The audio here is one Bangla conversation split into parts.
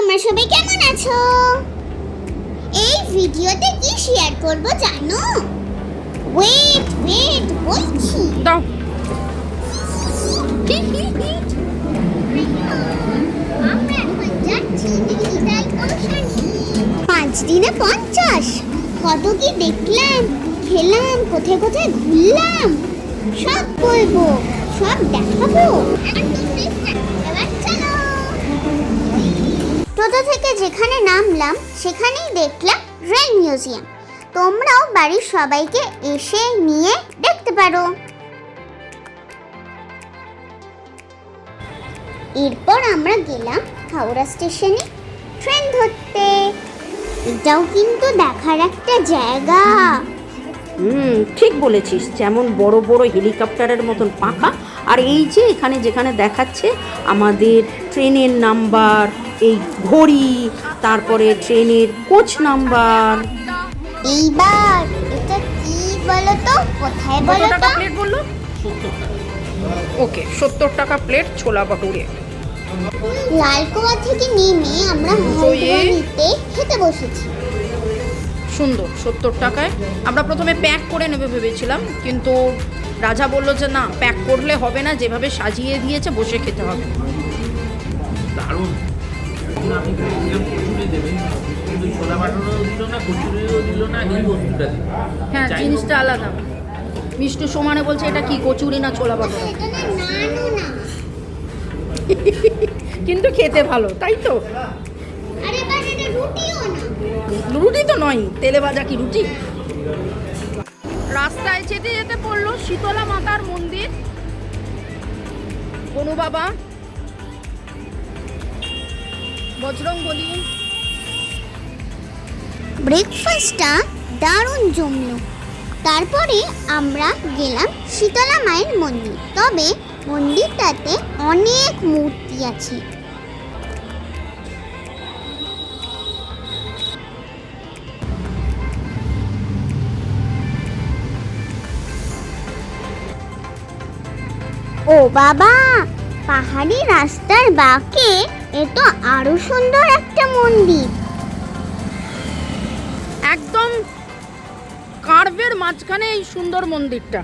তোমরা সবাই কেমন আছো? এই ভিডিওতে কি শেয়ার করব জানো? ওয়েট বলছি দাও। আমরা এখন যাচ্ছি ডিজিটাল ওশানে। 5 দিনে 50 কত কি দেখলাম, খেলাম, কোথায় কোথায় ঘুরলাম, সব বলবো, সব দেখাবো। এবার চলো। টোটো থেকে যেখানে নামলাম সেখানেই দেখলাম রেল মিউজিয়াম। তোমরাও বাড়ির সবাইকে এসে নিয়ে দেখতে পারো। এরপর আমরা গেলাম হাওড়া স্টেশনে ট্রেন ধরতে। এটাও কিন্তু দেখার একটা জায়গা। ঠিক বলেছিস, যেমন বড় বড় হেলিকপ্টারের মতন পাখা, আর এই যে এখানে যেখানে দেখাচ্ছে আমাদের ট্রেনের নাম্বার, এই ঘড়ি, তারপরে ট্রেনের কোচ নাম্বার। এইবার এটা কি বলো তো, কোথায় বলো তো? প্লেট বললো 70 টাকা প্লেট ছোলা ভটুরে। লালকুয়া থেকে নেমে আমরা হালুয়ানিতে খেতে বসেছি। সুন্দর, 70 টাকায়। আমরা প্রথমে প্যাক করে নেবে ভেবেছিলাম, কিন্তু রাজা বললো যে না, প্যাক করলে হবে না, যেভাবে সাজিয়ে দিয়েছে বসে খেতে হবে। দারুণ। আমি ভেবেছিলাম কচুরি দেবে, কিন্তু ছোলা বাটারও দিল না, কচুরিও দিল না, এই বস্তুটা দিল। হ্যাঁ, জিনিসটা আলাদা। মিষ্টু সমানে বলছে এটা কি কচুরি না ছোলা বাটা, এটা না নানও না। কিন্তু খেতে ভালো, তাই তো? আরে বাট এটা রুটিও না। রুটি তো নয়, তেলে ভাজা কি রুটি? রাস্তায় যেতে যেতে পড়লো শীতলা মাতার মন্দির, বনু বাবা, বজরংবলী। ব্রেকফাস্টটা দারুণ জমলো। তারপরে আমরা গেলাম শীতলা মায়ের মন্দির। তবে মন্দিরটাতে অনেক মূর্তি আছে। ও বাবা, পাহাড়ি রাস্তার বাঁকে এ তো আরো সুন্দর একটা মন্দির। একদম কার্ভের মাঝখানে এই সুন্দর মন্দিরটা।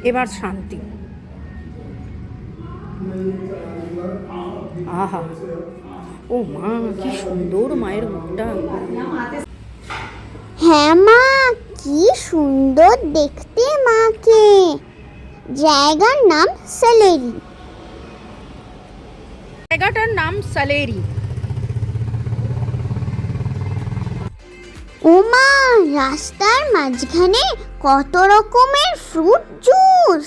এবার শান্তি। আহা, ও মা, কি সুন্দর মায়ের মুখটা। হ্যাঁ মা, কি সুন্দর দেখতে মাকে। জায়গার নাম সালেরি। জায়গাটার নাম সালেরি। ও মা, রাস্তার মাঝখানে কত রকমের fruit juice,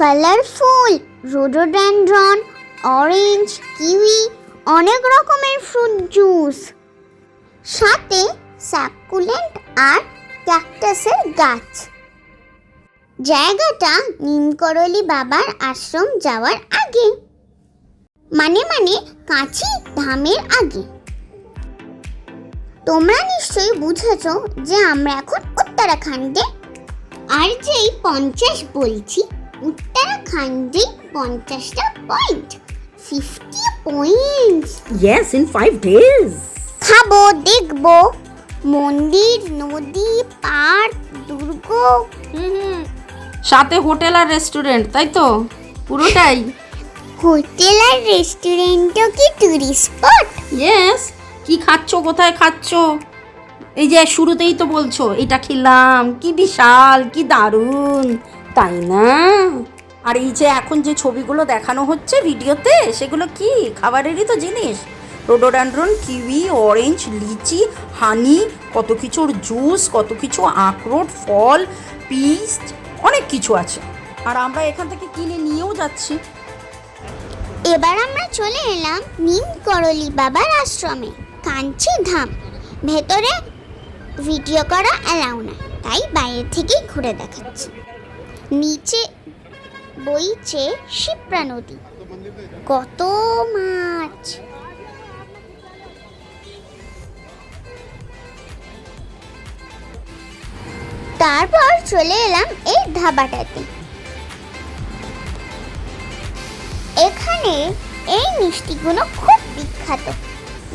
colourful, rhododendron, orange, kiwi, অনেক রকমের ফ্রুট জুস, সাথে সাকুলেন্ট আর ক্যাকটাসের গাছ। জায়গাটা নিমকরলি বাবার আশ্রম যাওয়ার আগে, মানে কাঁচি ধামের আগে। তোমরা নিশ্চয়ই বুঝেছো যে আমরা এখন উত্তরাখণ্ডে। আর যেই 50 বলছি, উত্তরাখণ্ডে 50টা point, 50 points. Yes, in 5 days. খাবো, দেখবো, মন্দির, নদী, পার্ক, দুর্গ, সাথে হোটেল আর রেস্টুরেন্ট, তাই তো? পুরোটাই। হোটেল আর রেস্টুরেন্টও কি টুরিস্ট স্পট? ইয়েস। কি খাচ্ছ, কোথায় খাচ্ছ? এই যে শুরুতেই তো বলছো এটা খেলাম, কি বিশাল, কি দারুণ, তাই না? আর এই যে এখন যে ছবিগুলো দেখানো হচ্ছে ভিডিওতে, সেগুলো কি খাবারেরই তো জিনিস। রোডোডেনড্রন, কিউই, অরেঞ্জ, লিচি, হানি, কত কিছুর জুস, কত কিছু আখরোট, ফল, পিস, অনেক কিছু আছে। আর আমরা এখান থেকে কিনে নিয়েও যাচ্ছি। এবার আমরা চলে এলাম নিমকরলি বাবার আশ্রমে, কাঞ্চি ধাম। ভেতরে ভিডিও করা অ্যালাউ না, তাই বাইরে থেকেই ঘুরে দেখাচ্ছি। নিচে বইছে শিপ্রা নদী, কত মাছ। তারপর চলে এলাম এই ধাবাটাতে। এখানে এখানের এই মিষ্টিগুলো খুব বিখ্যাত,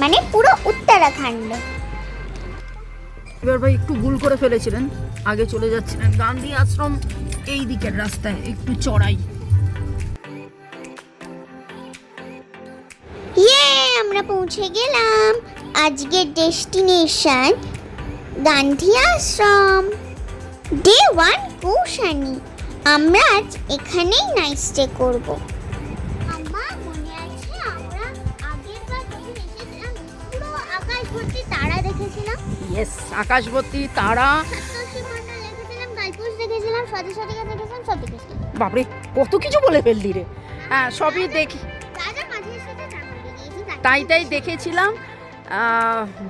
মানে পুরো উত্তরাখণ্ডে। এবার ভাই একটু ভুল করে ফেলেছিলেন, আগে চলে যাচ্ছিলেন গান্ধী আশ্রম এই দিকের রাস্তায়, একটু চড়াই। আমরা পৌঁছে গেলাম আজকের ডেস্টিনেশন গান্ধী আশ্রম। ডে 1 কৌশানি। আমরা আজ এখানেই নাইট স্টে করব। আমার মনে আছে আমরা আগের বার যখন এসেছিলাম পুরো আকাশ ভর্তি তারা দেখেছিলাম। ইয়েস, আকাশ ভর্তি তারা, সপ্তর্ষি মণ্ডল দেখেছিলাম, গালপুস দেখেছিলাম, সতীসতিকা দেখেছিলাম, সব দেখেছিলাম। বাপরে কত কিছু বলে ফেললি রে। হ্যাঁ, সবই দেখি, তাই দেখেছিলাম।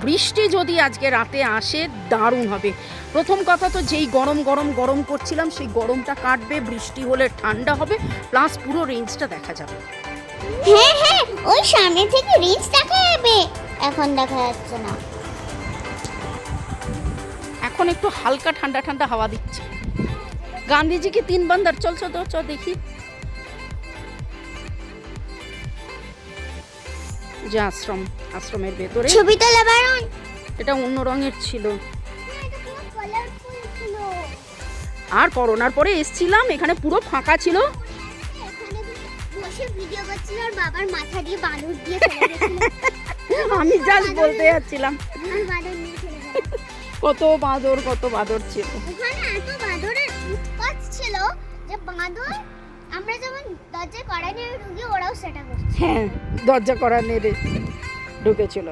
বৃষ্টি যদি আজকে রাতে আসে দারুণ হবে। প্রথম কথা তো যেই গরম করছিলাম সেই গরমটা কাটবে, বৃষ্টি হলে ঠান্ডা হবে, প্লাস পুরো রেঞ্জটা দেখা যাবে। হ্যাঁ, ওই সামনে থেকে রেঞ্জ দেখা যাবে, এখন দেখা যাচ্ছে না। এখন একটু হালকা ঠান্ডা হাওয়া দিচ্ছে। গান্ধীজি কি 3 বান্দার, চল দেখি। যে আশ্রমের ভেতরে ছবি তোলা বারণ। এটা অন্য রঙের ছিল, আর করোনার পরে এসছিলাম, এখানে পুরো ফাঁকা ছিল। ভিডিও করছিল আর বাবার মাথা দিয়ে বাদুড় দিয়ে ফেলে দিয়েছিল। আমি জাস্ট বলতে যাচ্ছিলাম আর বাদুড় নিয়ে ফেলে দিল। কত বাদর ছিল ওখানে, এত বাদরের উৎপাত ছিল যে বাদর আমরা যেমন দরজা কড়া নিয়ে ঢুকি ওরাও সেটা করছে। হ্যাঁ, দরজা করা নেড়ে ঢুকেছিল।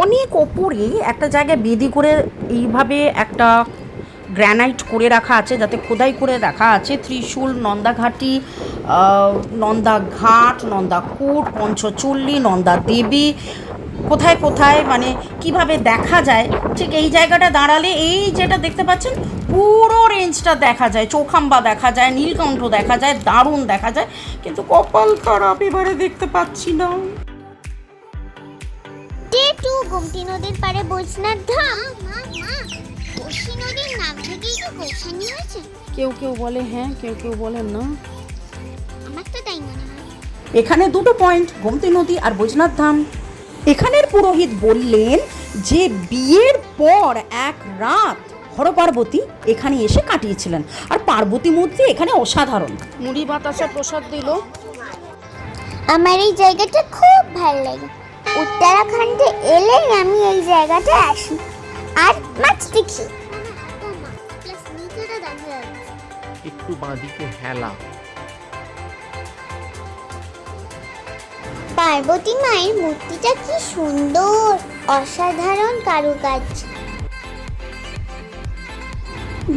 অনেক ওপরে একটা জায়গায় বেদি করে এইভাবে একটা গ্রানাইট করে রাখা আছে, যাতে খোদাই করে রাখা আছে ত্রিশূল, নন্দাঘাটি, নন্দাঘাট, নন্দাকূট, পঞ্চচল্লী, নন্দা দেবী, কোথায় মানে কিভাবে দেখা যায়। ঠিক এই জায়গাটা দাঁড়ালে এই যেটা দেখতে পাচ্ছেন পুরো রেঞ্জটা দেখা যায়, চৌখাম্বা দেখা যায়, নীলকণ্ঠ দেখা যায়, দারুণ দেখা যায়। কিন্তু কপাল খারাপ, এবারে দেখতে পাচ্ছি না। ডে 2 গোমতী নদীর পাড়ে বৈষ্ণব ধাম। কোশি নদীর নাম থেকেই তো কৌশানি হয়েছে। কেউ বলে হ্যাঁ, কেউ বলেন না। আমার তো তাই মনে হয়। এখানে 2টো পয়েন্ট, গোমতী নদী আর বৈষ্ণব ধাম। এখানের পুরোহিত বললেন যে বিয়ের পর এক রাত হর পার্বতী এখানে এসে কাটিয়েছিলেন, আর পার্বতী মূর্তি এখানে অসাধারণ। মুড়ি বাতাসা প্রসাদ দিল। আমার এই জায়গাটা খুব ভালো লাগে। উত্তরাখণ্ডে এলেই আমি এই জায়গাটা আসি আর মাছ দেখি। একটু বাঁদিকে হেলা। পার্বতী মায়ের মূর্তিটা কি সুন্দর, অসাধারণ কারুকাজ।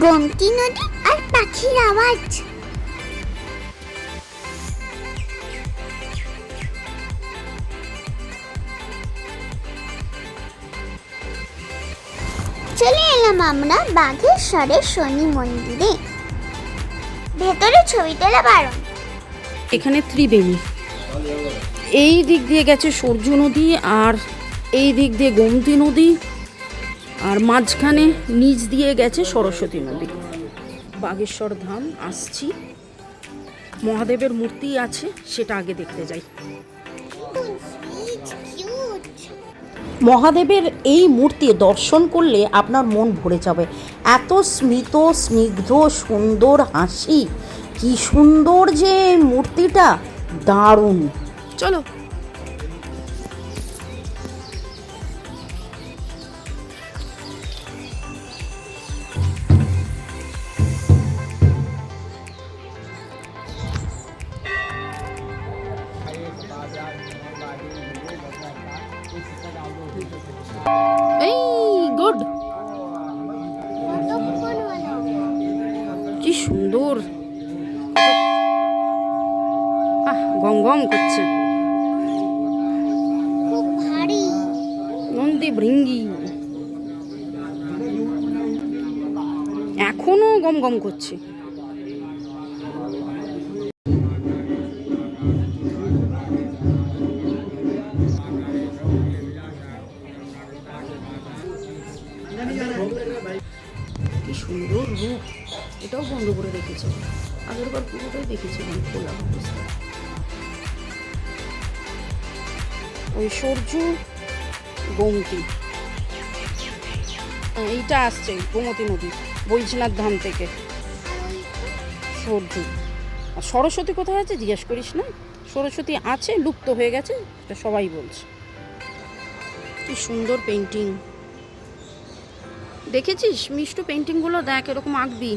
গোমতী নদী আর পাখির আওয়াজ। চলে এলাম আমরা বাঘেশ্বরের শনি মন্দিরে। ভেতরে ছবি তোলা বারণ। এখানে ত্রিবেণী, এই দিক দিয়ে গেছে সরজু নদী, আর এই দিক দিয়ে গোমতী নদী, আর মাঝখানে নিচ দিয়ে গেছে সরস্বতী নদী। বাগেশ্বর ধাম আসছি, মহাদেবের মূর্তি আছে, সেটা আগে দেখতে যাই। মহাদেবের এই মূর্তি দর্শন করলে আপনার মন ভরে যাবে। এত স্মিত, স্নিগ্ধ, সুন্দর হাসি, কি সুন্দর যে মূর্তিটা, দারুণ। চলো। এই গুড, কি সুন্দর, গম করছে। খুব ভারী নন্দী ভৃঙ্গি এখনো গম করছে। কি সুন্দর রূপ। এটাও বন্ধ করে রেখেছে, আগেরবার পুরোটাই দেখেছিলাম খোলা অবস্থা। ওই সরজু গোমতী, এইটা আসছে গোমতী নদী বৈজনাথ ধাম থেকে সরজু। আর সরস্বতী কোথায় আছে জিজ্ঞেস করিস না, সরস্বতী আছে, লুপ্ত হয়ে গেছে, এটা সবাই বলছে। কি সুন্দর পেন্টিং দেখেছিস মিষ্টু? পেন্টিংগুলো দেখ, এরকম আঁকবি।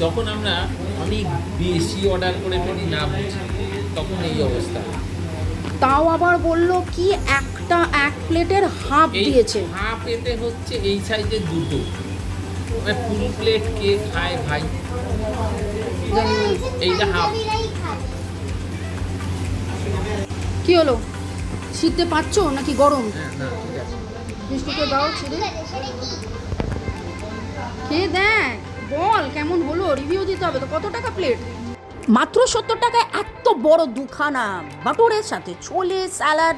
যখন আমরা অনেক বেশি অর্ডার করে ফেলি না বুঝি, তখন এই অবস্থা। তাও আবার বললো কি এক প্লেটের হাফ দিয়েছে। হাফ এতে হচ্ছে এই সাইজের দুটো, ফুল প্লেট কে খায় ভাই? এইটা হাফ। কি হলো, শীতে পাচ্ছ নাকি গরম? না ঠিক আছে, মিষ্টিকে দাও ছেড়ে খেয়ে দেখ, বল কেমন হলো, রিভিউ দিতে হবে তো। কত টাকা প্লেট? মাত্র 70 টাকায় এত বড় দুখানা বাটুরের সাথে ছোলে স্যালাড।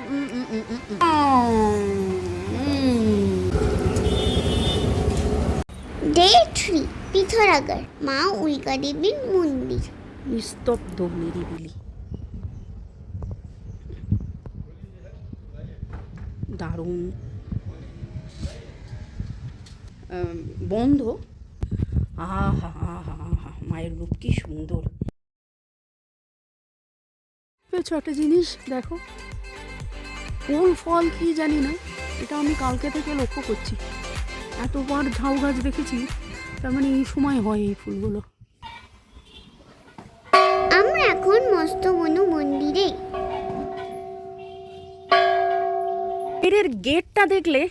ডে 3 পিথোরাগড় মা উল্কা দেবীর মন্দির। নিস্তব্ধ নিরিবিলি, দারুণ বন্ধ। আহা আহা আহা, মায়ের রূপ কি সুন্দর। একটা জিনিস দেখো, ফুল ফল কি জানি না, এটা আমি কালকে থেকে লক্ষ্য করছি। এতবার ঝাউ গাছ দেখেছি, তার মানে এই সময় হয় এই ফুলগুলো। আমরা এখন মস্তবনু মন্দিরে। এর গেটটা দেখলে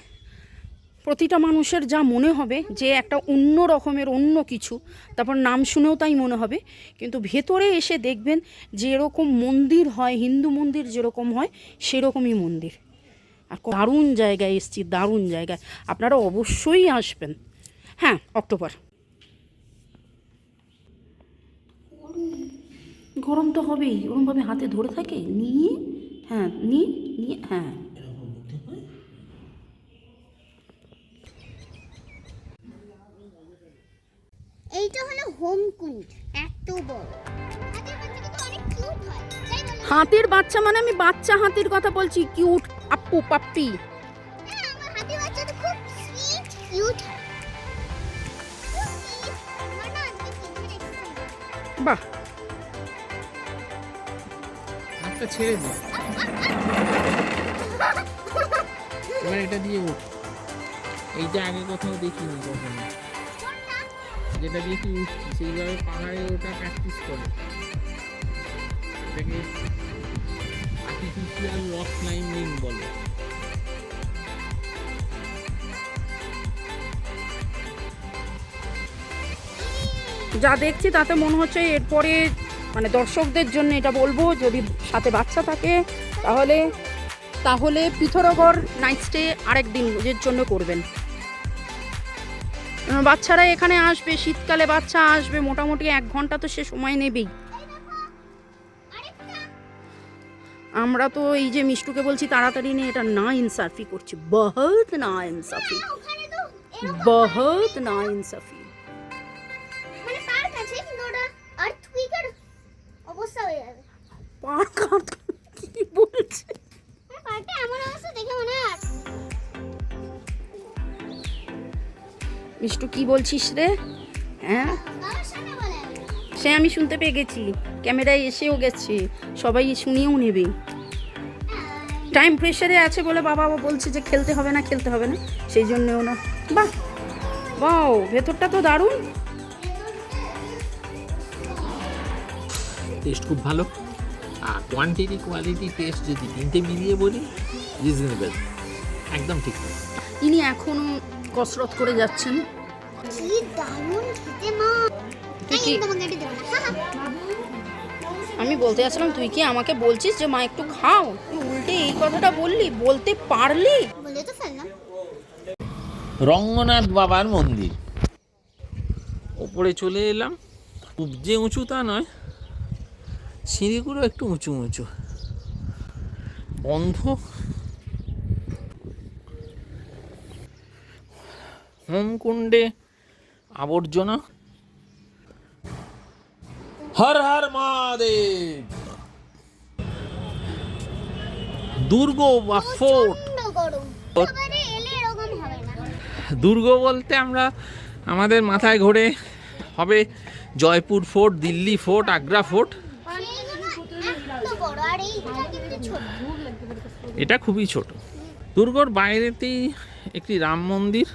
প্রতিটা মানুষের যা মনে হবে যে একটা অন্য রকমের অন্য কিছু, তারপর নাম শুনেও তাই মনে হবে, কিন্তু ভেতরে এসে দেখবেন যে এরকম মন্দির হয়, হিন্দু মন্দির যেরকম হয় সেরকমই মন্দির। আর দারুণ জায়গায় এসছি, দারুণ জায়গায়, আপনারা অবশ্যই আসবেন। হ্যাঁ, অক্টোবর। গরম তো হবেই, ওরমভাবে হাতে ধরে থাকে নিয়ে, হ্যাঁ নিয়ে নিয়ে, হ্যাঁ এইটা হলো হোমকুণ্ড, এত বড়। অনেক কিউট হয়, তাই বলো? হাতির বাচ্চা মানে আমি বাচ্চা হাতির কথা বলছি, কিউট আপু পাপ্পি। হ্যাঁ, আমার হাতির বাচ্চা তো খুব সুইট কিউট হয়। আমার না আজকে তিনটে দেখতে। বাহ, একটা ছেড়ে দিই, এবার এটা দিয়ে উঠ। এইটা আগে কোথাও দেখিনি কখনো, যেটা দিয়ে তুই উঠছি সেইভাবে পাহাড়ে ওটা প্র্যাকটিস করে। এটাকে আর্টিফিশিয়াল রক ক্লাইম্বিং বলে। যা দেখছি তাতে মনে হচ্ছে এরপরে মানে দর্শকদের জন্য এটা বলবো, যদি সাথে বাচ্চা থাকে তাহলে পিথোরাগড় নাইট স্টে আরেক দিনের জন্য করবেন। বাচ্চারা এখানে আসবে, শীতকালে বাচ্চা আসবে, মোটামুটি 1 ঘন্টা তো সে সময় নেবেই। আমরা তো এই যে মিষ্টুকে বলছি তাড়াতাড়ি নিয়ে, এটা না ইনসাফি করছি, বহুত না ইনসাফি, বহুত না ইনসাফি। মানে পার্ক আছে কিন্তু ওটা আর্থকুইকের অবস্থা হয়ে যাবে। পার্ক কি বলছে? পার্কটা এমন অবস্থা দেখে মনে হয়। মিষ্টু কি বলছিস রে? হ্যাঁ, বাবার সামনে বলে। সে আমি শুনতে পেয়ে গেছি, ক্যামেরায় এসেও গেছে, সবাই শুনিয়েও নেবে। টাইম প্রেশারে আছে বলে বাবা বলছে যে খেলতে হবে না, সেই জন্যও না। বাহ বাও, ভেতরটা তো দারুণ। টেস্ট খুব ভালো, আর কোয়ান্টিটি কোয়ালিটি টেস্ট যদি তিনটে মিলিয়ে বলি, রিজনেবল, একদম ঠিক। ইনি এখনো কসরত করে যাচ্ছেন। কি দারুণ খেতে মা। তুই কি, তোমাকে একটু দেবো না। আমি বলতে যাচ্ছিলাম তুই কি আমাকে বলছিস যে মা একটু খাও? তুই উল্টে এই কথাটা বললি, বলতে পারলি? বলে তো ফেললাম। রঙ্গনাথ বাবার মন্দির, ওপরে চলে এলাম। খুব যে উঁচু তা নয়, সিঁড়িগুলো একটু উঁচু উঁচু, বন্ধ। হোমকুণ্ডে আবর্জনা। হর হর মহাদেব। দুর্গ বা ফোর্ট, দুর্গ বলতে আমরা আমাদের মাথায় ঘোরে হবে Jaipur fort, Delhi fort, Agra fort. এটা খুবই ছোট। দুর্গর বাইরেতেই একটি রাম মন্দির,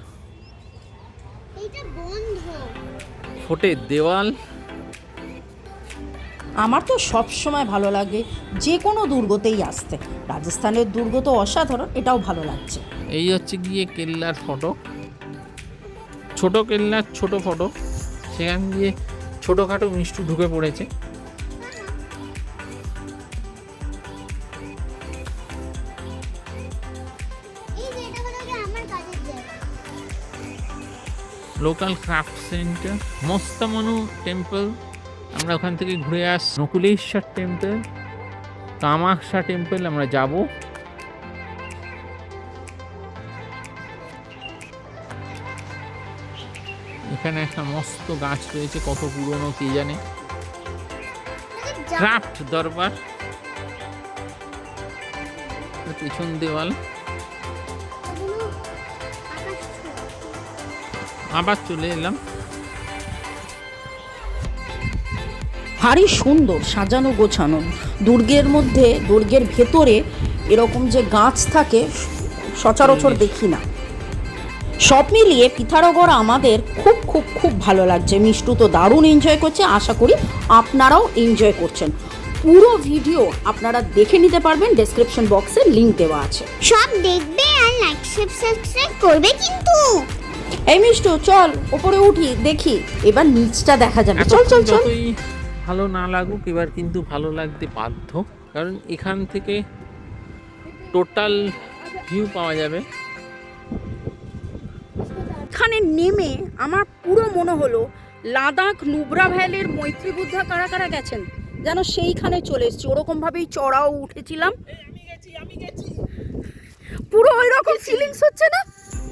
ফোর্টের দেওয়াল। আমার তো সব সময় ভালো লাগে যে কোনো দুর্গতেই আসতে। রাজস্থানের দুর্গ তো অসাধারণ, এটাও ভালো লাগছে। এই হচ্ছে গিয়ে কেল্লার ফটো, ছোট কেল্লার ছোট ফটো। সেখান দিয়ে ছোটোখাটো মিষ্টু ঢুকে পড়েছে। লোকাল ক্রাফট সেন্টার, মস্তামনু টেম্পল, আমরা ওখান থেকে ঘুরে নকুলেশ্বর টেম্পল, কামাখ্যা টেম্পল আমরা যাব। এখানে একটা মস্ত গাছ রয়েছে, কত পুরনো কে জানে। ক্রাফট দরবার, পেছন দেওয়াল। আবার চলে এলাম। ভারী সুন্দর সাজানো গোছানো। দুর্গের মধ্যে, দুর্গের ভেতরে এরকম যে গাছ থাকে সচরাচর দেখি না। সব মিলিয়ে পিথারগড় আমাদের খুব খুব খুব ভালো লাগছে। মিষ্টু তো দারুণ এনজয় করছে, আশা করি আপনারাও এনজয় করছেন। পুরো ভিডিও আপনারা দেখে নিতে পারবেন, ডেসক্রিপশন বক্সে লিংক দেওয়া আছে। সব দেখবে আর লাইক সাবস্ক্রাইব করবে কিন্তু। এই মিষ্টু চল ওপরে উঠি, দেখি এবার নিচটা দেখা যাবে। চল চল চল। যতই ভালো না লাগুক, এবার কিন্তু ভালো লাগতে বাধ্য, কারণ এখান থেকে টোটাল ভিউ পাওয়া যাবে। এখানে নেমে আমার পুরো মনে হলো লাদাখ নুব্রা ভ্যালির মৈত্রী বুদ্ধা কারা কারা গেছেন যেন সেইখানে চলে এসেছি। ওরকমভাবেই চড়াও উঠেছিলাম, পুরো ওই রকম ফিলিংস হচ্ছে না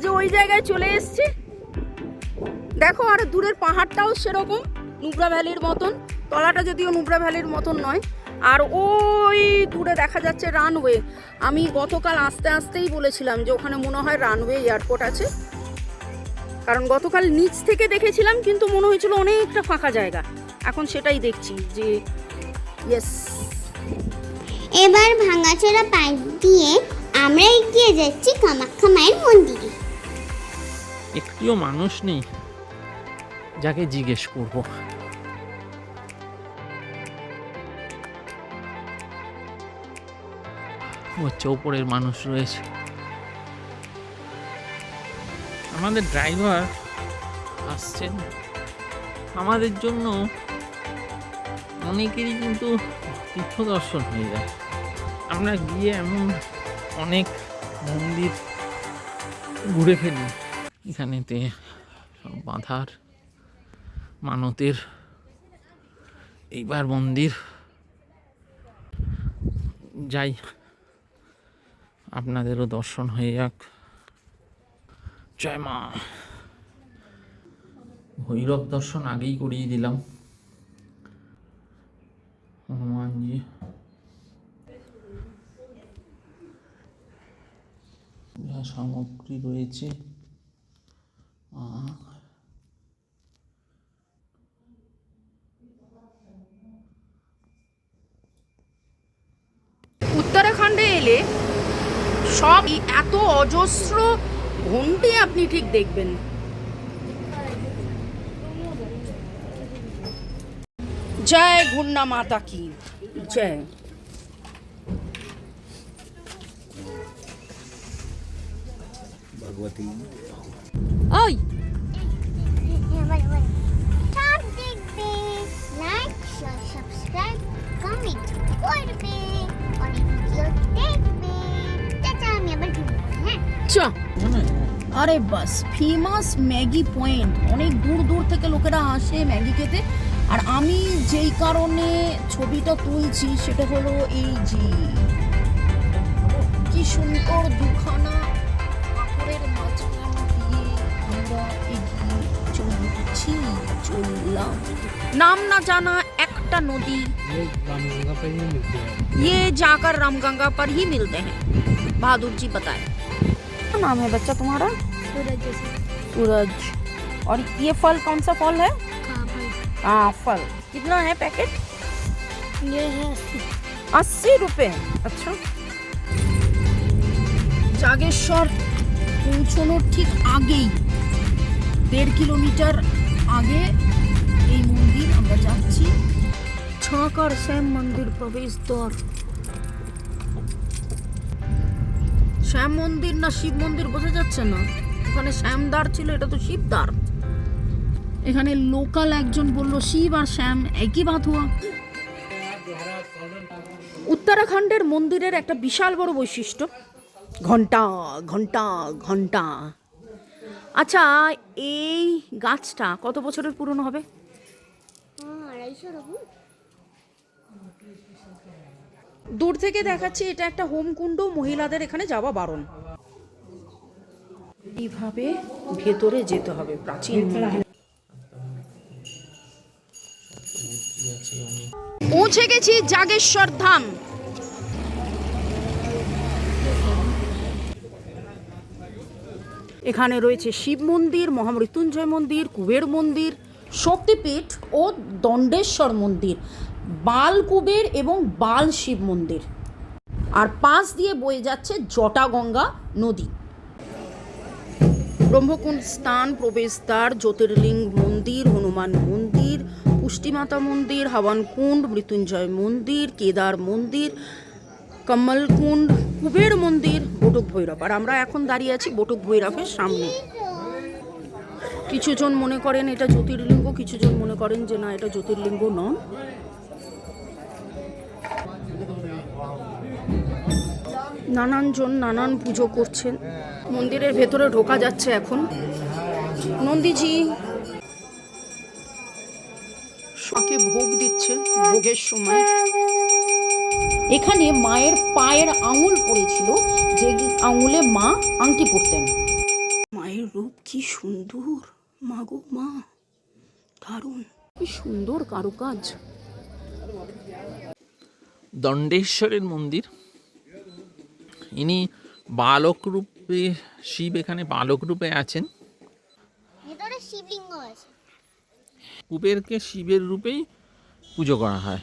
যে ওই জায়গায় চলে এসেছি। দেখো আর দূরের পাহাড়টাও সেরকম নুব্রা ভ্যালির মতন, তলাটা যদিও নুব্রা ভ্যালির মতন নয়। আর ওই দূরে দেখা যাচ্ছে রানওয়ে। আমি গতকাল আসতে আসতেই বলেছিলাম যে ওখানে মনে হয় রানওয়ে এয়ারপোর্ট আছে, কারণ গতকাল নিচ থেকে দেখেছিলাম কিন্তু মনে হয়েছিল অনেকটা ফাঁকা জায়গা। এখন সেটাই দেখছি যে ইয়েস। এবার ভাঙাচোরা পাইপ দিয়ে আমরা এগিয়ে যাচ্ছি কামাখ্যা মায়ের মন্দিরে। একটিও মানুষ নেই যাকে জিজ্ঞেস করব। হচ্ছে ওপরের মানুষ রয়েছে। আমাদের ড্রাইভার আসছেন, আমাদের জন্য অনেকেরই কিন্তু তীর্থ দর্শন হয়ে যায়। আমরা গিয়ে এমন অনেক মন্দির ঘুরে ফেলি, এখানেতে সব বাঁধার মানতের। এইবার মন্দির যাই, আপনাদেরও দর্শন হয়ে যাক। জয় মা। ভৈরব দর্শন আগেই করিয়ে দিলাম। হনুমানজি, যা সামগ্রী রয়েছে, উত্তরাখণ্ডে এলে সব এত অজস্র ঘন্টি আপনি ঠিক দেখবেন। জয় ঘূর্ণা মাতা কি জয়। ভগবতী ওই সব দেখবে, লাইক শেয়ার সাবস্ক্রাইব কমেন্ট করবে, অনেক ভিডিও দেখবে। টাটা, আমি আবার ঘুরবো। হ্যাঁ চ। আরে বাস ফেমাস ম্যাগি পয়েন্ট, অনেক দূর দূর থেকে লোকেরা আসে ম্যাগি খেতে। আর আমি যেই কারণে ছবিটা তুলছি সেটা হলো এই যে কি সুন্দর দুখানা পাথরের মাঝখান দিয়ে আমরা এগিয়ে চললাম। নাম না জানা একটা নদী, ये जाकर रामगंगा पर ही मिलते हैं। बहादुर जी बताए। क्या नाम है बच्चा तुम्हारा? सूरज। और ये फल कौन सा फल है? फल कितना है पैकेट? ये है 80 रुपए। अच्छा। जागेश्वर পৌঁছানোর ঠিক আগেই 1.5 কিলোমিটার আগে এই মন্দির আমরা যাচ্ছি। ছাকার শ্যাম মন্দির প্রবেশ দ্বার। শ্যাম মন্দির না শিব মন্দির বোঝা যাচ্ছে না। ওখানে শ্যামদ্বার ছিল, এটা তো শিবদ্বার। এখানে লোকাল একজন বলল শিব আর শ্যাম একই বাত হুয়া। উত্তরাখণ্ডের মন্দিরের একটা বিশাল বড় বৈশিষ্ট্য ঘন্টা ঘন্টা ঘন্টা। আচ্ছা, এই গাছটা কত বছরের পুরনো হবে? 250 দূর থেকে দেখাচ্ছি এটা একটা হোমকুণ্ড, মহিলাদের এখানে যাওয়া বারণ। এইভাবে ভেতরে যেতে হবে প্রাচীন মন্দির। পৌঁছে গেছি জাগেশ্বর ধাম। এখানে রয়েছে শিব মন্দির, মহামৃত্যুঞ্জয় মন্দির, কুবের মন্দির, শক্তিপীঠ ও দণ্ডেশ্বর মন্দির, বাল কুবের এবং বাল শিব মন্দির। আর পাশ দিয়ে বয়ে যাচ্ছে জটাগঙ্গা নদী। ব্রহ্মকুণ্ড স্থান, প্রবেশদ্বার, জ্যোতির্লিঙ্গ মন্দির, হনুমান মন্দির, পুষ্টিমাতা মন্দির, হাওয়ানকুণ্ড, মৃত্যুঞ্জয় মন্দির, কেদার মন্দির, কমলকুণ্ড, কুবের মন্দির, বটুক ভৈরব। আর আমরা এখন দাঁড়িয়ে আছি বটুক ভৈরবের সামনে। কিছুজন মনে করেন এটা জ্যোতির্লিঙ্গ, কিছুজন মনে করেন যে না, এটা জ্যোতির্লিঙ্গ নন। নানানজন নানান পুজো করছেন। মন্দিরের ভেতরে ঢোকা যাচ্ছে এখন। নন্দীজি মাকে ভোগ দিচ্ছে, ভোগের সময় এখানে মায়ের পায়ের আঙুল পড়েছিল, যে আঙুলে মা আংটি পরতেন। মায়ের রূপ কি সুন্দর, মা গো মা, দারুণ, কি সুন্দর কারুকাজ। দণ্ডেশ্বরের মন্দির। ইনি বালক রূপে, শিব এখানে বালক রূপে আছেন। ভিতরে শিবলিঙ্গ আছে। কুবেরকে শিবের রূপেই পুজো করা হয়।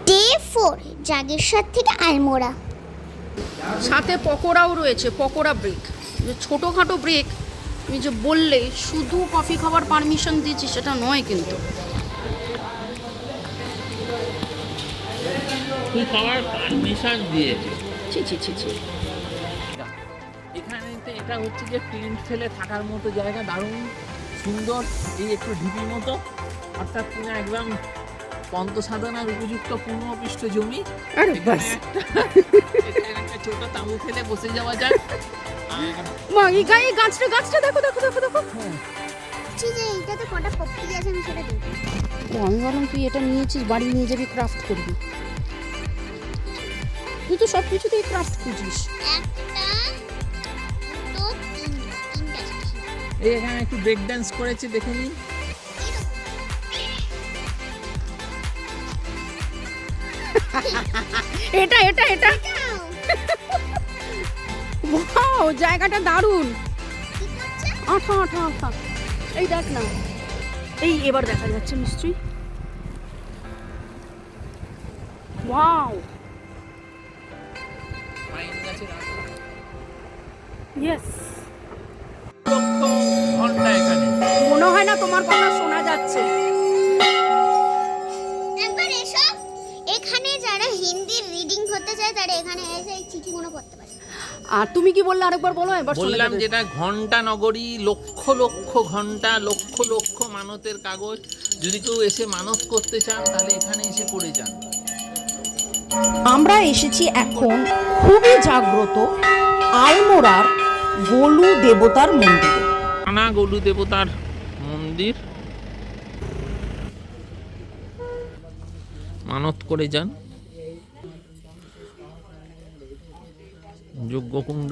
ডে 4 জাগেশ্বর থেকে আলমোড়া। সাথে পকোড়াও রয়েছে, পকোড়া ব্রেক, যে ছোটোখাটো ব্রেক। তুমি যে বললে শুধু কফি খাওয়ার পারমিশন দিয়েছি, সেটা নয় কিন্তু। খাওয়ার পারমিশন দিয়েছে। ছি ছি ছি ছি। এখানে এটা হচ্ছে যে টেন্ট ফেলে থাকার মতো জায়গা, দারুণ সুন্দর। এই একটু ঢিপির মতো, অর্থাৎ পুরো একদম পন্তসাধনার উপযুক্ত পূর্ণপৃষ্ঠ জমি। একটা ছোট তাঁবু ফেলে বসে যাওয়া যায়। মা এই গাছটা দেখো দেখো দেখো দেখো। এইটাতে কটা পপি আছে আমি সেটা দেখি। ও আমি বললাম তুই এটা নিয়েছিস, বাড়ি নিয়ে যাবি, ক্রাফট করবি। তুই তো সব কিছুতেই ক্রাফট খুঁজিস। এখানে একটু ব্রেক ডান্স করেছে, দেখে নিন। এটা এটা এটা ওয়াও, জায়গাটা দারুণ। আঠা আঠা আঠা। এই দেখ না, এই এবার দেখা যাচ্ছে নিশ্চয়ই। Wow, yes. ঘন্টা এখানে মনে হয় না তোমার কথা শোনা যাচ্ছে। একবার এসো, এখানে যারা হিন্দি রিডিং করতে চায় তারা এখানে এসে এই চিঠিগুলো পড়তে পারে। আর তুমি কি বললে আরেকবার বলো। এবার বললাম যেটা ঘন্টা নগরী, লক্ষ লক্ষ ঘন্টা, লক্ষ লক্ষ মানতের কাগজ। যদি কেউ এসে মানত করতে চান তাহলে এখানে এসে করে যান। আমরা এসেছি এখন খুবই জাগ্রত আলমোড়ার গোলু দেবতার মন্দিরে। কানা গরু দেবতার মন্দির, মানত করে যান। যজ্ঞকুণ্ড,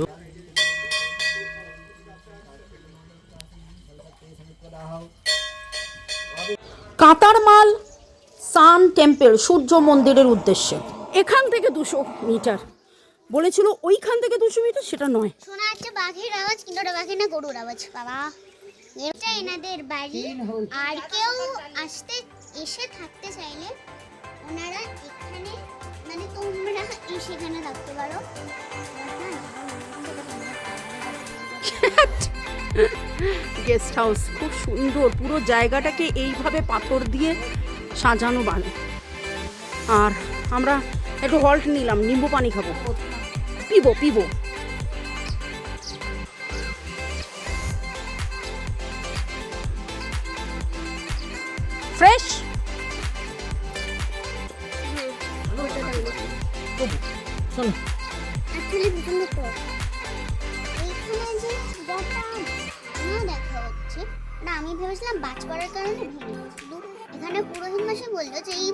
কাতারমাল সান টেম্পল সূর্য মন্দিরের উদ্দেশ্যে। এখান থেকে 200 মিটার বলেছিল, ওইখান থেকে 200 মিটার সেটা নয়। শোনা যাচ্ছে বাঘের আওয়াজ, কিন্তু ওটা বাঘের না, গরুর আওয়াজ। বাবা, এটা এনাদের বাড়ি। আর কেউ এসে থাকতে চাইলে ওনারা এখানে, মানে তোমরা সেখানে থাকতে পারো। গেস্ট হাউস খুব সুন্দর, পুরো জায়গাটাকে এইভাবে পাথর দিয়ে সাজানো বানো। আর আমরা একটু হল্ট নিলাম, নিম্বু পানি খাবো, পিবো। ফ্রেশ। চলো। অ্যাকচুয়ালি প্রথমে তো এইখানে যে জায়গাটা দেখা হচ্ছে, না আমি ভেবেছিলাম বাজ পড়ার কারণে ভেঙে গেছে। কিন্তু এখানে পুরোহিত মশাই বললো যে এই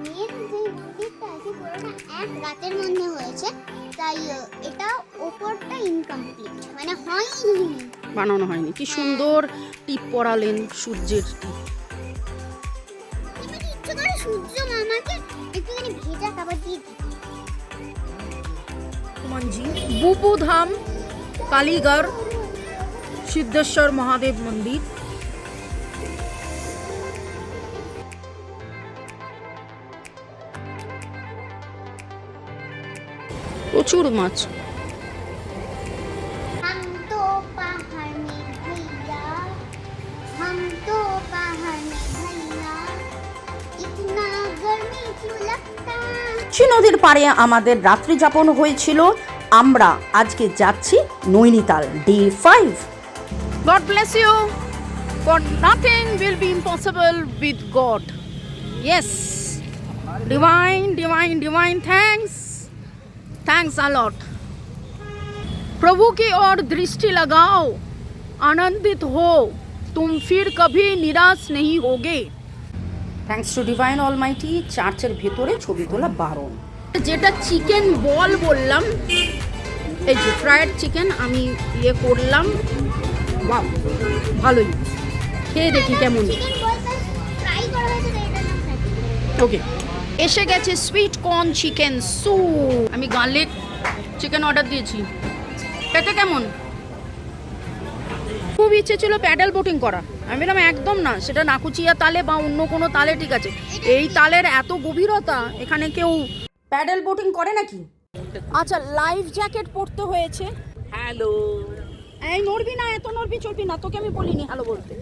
মেয়ের যে মন্দিরটা আছে পুরোটা এক রাতের মধ্যে হয়েছে, তাই এটা ওপরটা ইনকমপ্লিট, মানে হয়নি, বানানো হয়নি। কি সুন্দর টিপ পরালেন, সূর্যের টিপ। এবারে ইচ্ছে করে সূর্য মামাকে একটুখানি ভেজা খাবার দিয়ে দিই। হনুমানজি, বুবুধাম, কালীগড়, সিদ্ধেশ্বর মহাদেব মন্দির। প্রচুর মাছ। हम तो पहाड़ में भैया, हम तो पहाड़ में भैया, इतना गर्मी क्यों लगता। নদীর পাড়ে আমাদের রাত্রি যাপন হয়েছিল। আমরা আজকে যাচ্ছি Nainital, day 5। God bless you, for nothing will be impossible with God. Yes, divine thanks a lot. प्रभु की ओर दृष्टि लगाओ, आनंदित हो, तुम फिर कभी निराश नहीं होगे। Thanks to divine Almighty. চার্চের ভেতরে ছবি তোলা বারণ। যেটা চিকেন বল বললাম, এই যে ফ্রায়েড চিকেন আমি করলাম। বাহ, ভালোই, খেয়ে দেখি কেমন। চিকেন বলতে ফ্রাই করা হয়েছে, তাই এটা না ফ্রাই। ওকে, এসে গেছে সুইট কর্ন চিকেন স্যুপ। আমি গার্লিক চিকেন অর্ডার দিয়েছি। এটা কেমন? খুব ইচ্ছে ছিল প্যাডেল বোটিং করা। আমি বললাম একদম না, সেটা নাকুচিয়া তালে বা অন্য কোনো তালে ঠিক আছে, এই তালের এত গভীরতা, এখানে কেউ প্যাডেল বোটিং করে নাকি? আচ্ছা, লাইফ জ্যাকেট পরতে হয়েছে। হ্যালো। এই নড়বি না, এত নড়বি চলবি না, তোকে আমি বলিনি হ্যালো বলতে।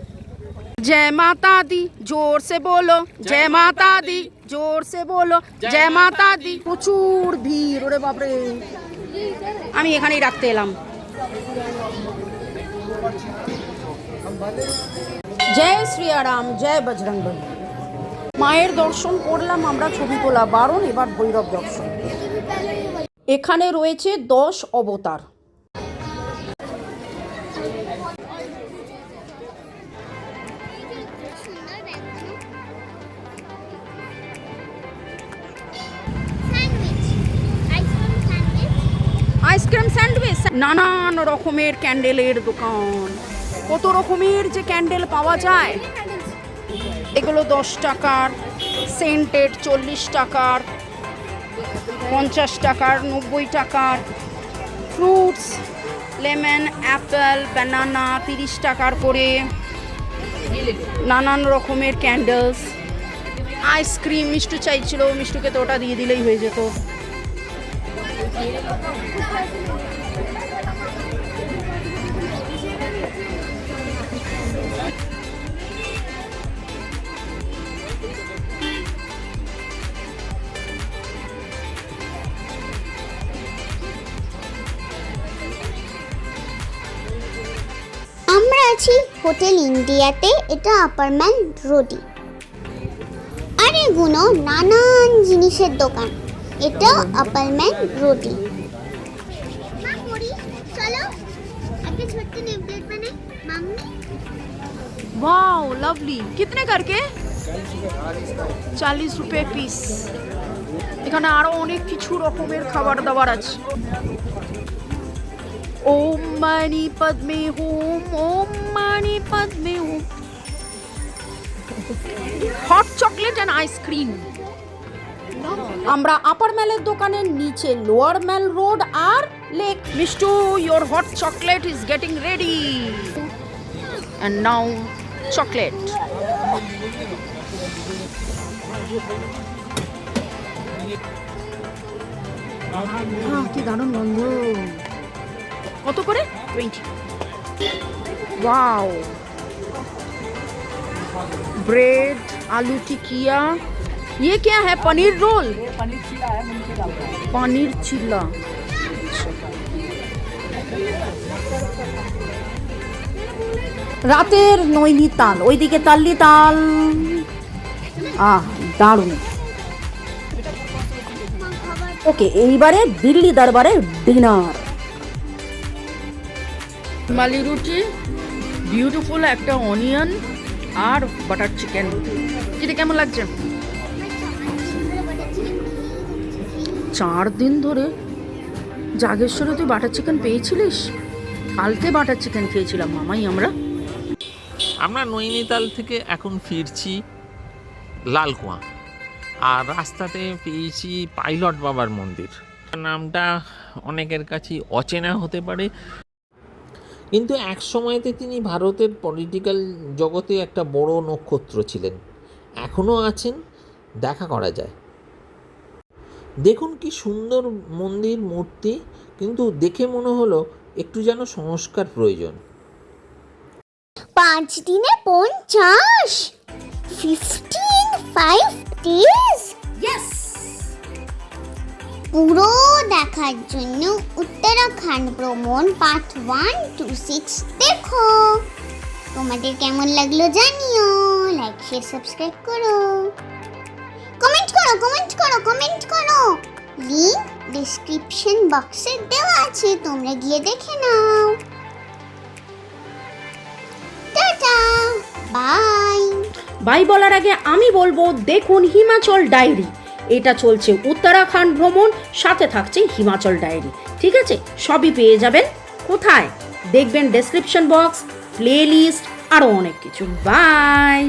जय माता दी, जोर से बोलो, जय माता दी, जोर से बोलो, जय माता दी। প্রচুর ভিড়, ওরে বাপরে। আমি এখানেই রাখতে এলাম। জয় শ্রী রাম, জয় বজরং বলী। মায়ের দর্শন করলাম আমরা, ছবি তোলা বারণ। এবার ভৈরব দর্শন। এখানে রয়েছে 10 অবতার। সুন্দর ব্যাগগুলো। Sandwich, ice cream sandwich. Ice cream sandwich, নানান রকমের ক্যান্ডেলের দোকান। কত রকমের যে ক্যান্ডেল পাওয়া যায়। এগুলো 10 টাকার, সেন্টেড 40 টাকার, 50 টাকার, 90 টাকার। ফ্রুটস, লেমন, অ্যাপেল, ব্যানানা 30 টাকার করে। নানান রকমের ক্যান্ডেলস। আইসক্রিম, মিষ্টু চাইছিল, মিষ্টুকে তো ওটা দিয়ে দিলেই হয়ে যেত। আমরা আছি হোটেল ইন্ডিয়াতে, এটা আপারম্যান রোডে। আর এগুলো নানান জিনিসের দোকান, এটা আপারম্যান রোডে। চলো একটা ছোট্ট নেম প্লেট বানাই। মাম্মি वाओ लवली कितने करके 40 रुपए পিস এখানে আরো অনেক কিছু রকমের খাবার দাবার আছে ওম মানি পদ্মে হুম ওম মানি পদ্মে হুম হট চকলেট এন্ড আইসক্রিম আমরা আপার মেলের দোকানের নিচে lower mail road R lake Mishtu your hot chocolate is getting ready and now chocolate কি দারুণ গন্ধ কত করে 20 ওয়াও ब्रेड आलू टिकिया ये क्या है पनीर रोल पनीर चिल्ला রাতের নৈনিতাল ওইদিকে তাল্লিতাল দারুণ ওকে এইবারে দিল্লি দরবারে ডিনার মালি রুটি বিউটিফুল একটা অনিয়ন আর বাটার চিকেন যেটা কেমন লাগছে 4 দিন ধরে জাগেশ্বরে তুই বাটার চিকেন পেয়েছিলিস কালকে বাটার চিকেন খেয়েছিলাম মামাই আমরা নৈনিতাল থেকে এখন ফিরছি লালকুয়া আর রাস্তাতে পেয়েছি পাইলট বাবার মন্দির নামটা অনেকের কাছেই অচেনা হতে পারে কিন্তু এক সময়তে তিনি ভারতের পলিটিক্যাল জগতে একটা বড় নক্ষত্র ছিলেন এখনও আছেন দেখা করা যায় দেখুন কি সুন্দর মন্দির মূর্তি কিন্তু দেখে মনে হলো একটু যেন সংস্কার প্রয়োজন 5 দিনে 50 5 days ইয়েস পুরো দেখার জন্য উত্তরাখণ্ড ভ্রমণ পার্ট 1 to 6 দেখো তোমাদের কেমন লাগলো জানিও লাইক শেয়ার সাবস্ক্রাইব করো কমেন্ট করো লিংক ডেসক্রিপশন বক্সে দেওয়া আছে তোমরা গিয়ে দেখে নাও টাটা বাই বাই বলার আগে আমি বলবো দেখুন হিমাচল ডায়েরি এটা চলছে উত্তরাখণ্ড ভ্রমণ সাথে থাকছে হিমাচল ডায়েরি ঠিক আছে সবই পেয়ে যাবেন কোথায় দেখবেন ডেসক্রিপশন বক্স প্লে লিস্ট আরও অনেক কিছু বাই